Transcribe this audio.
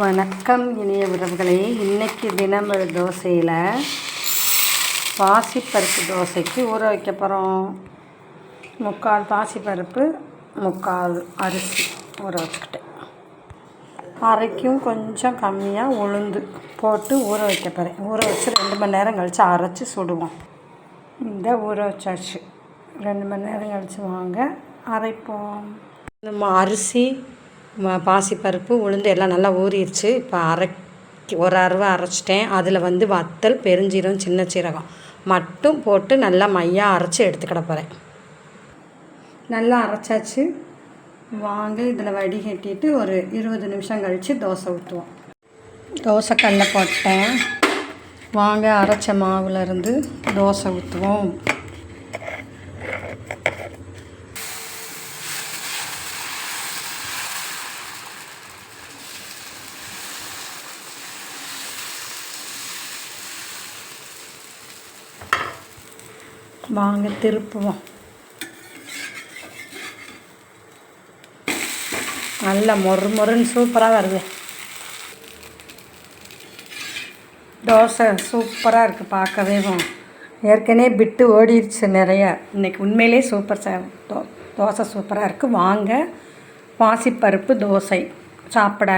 வணக்கம் இனிய உறவுகளே. இன்றைக்கி தினம் ஒரு தோசையில் பாசிப்பருப்பு தோசைக்கு ஊற வைக்க போகிறோம். 3/4 பாசிப்பருப்பு 3/4 அரிசி ஊற வச்சுக்கிட்டேன். அரைக்கும் கொஞ்சம் கம்மியாக உளுந்து போட்டு ஊற வைக்க போகிறேன். ஊற வச்சு 2 மணி நேரம் கழித்து அரைச்சி சுடுவோம். இந்த ஊற வச்சாச்சு. 2 மணி நேரம் கழித்து வாங்க அரைப்போம். நம்ம அரிசி பாசிப்பருப்பு உளுந்து எல்லாம் நல்லா ஊறிடுச்சு. இப்போ ஒரு அருவை அரைச்சிட்டேன். அதில் வத்தல், பெருஞ்சீரகம், சின்ன சீரகம் மட்டும் போட்டு நல்லா மையாக அரைச்சி எடுத்துக்கிட போகிறேன். நல்லா அரைச்சாச்சு. வாங்க இதில் வடிகட்டிட்டு ஒரு 20 நிமிஷம் கழித்து தோசை ஊற்றுவோம். தோசை கல்லை போட்டேன். வாங்க அரைச்ச மாவுலேருந்து தோசை ஊற்றுவோம். வாங்க திருப்புவோம். நல்லா மொறுன்னு சூப்பராக வருது. தோசை சூப்பராக இருக்குது பார்க்கவே. ஏற்கனவே பிட்டு ஓடிடுச்சு நிறையா. இன்றைக்கி உண்மையிலே சூப்பர் தோசை சூப்பராக இருக்குது. வாங்க பாசிப்பருப்பு தோசை சாப்பிட.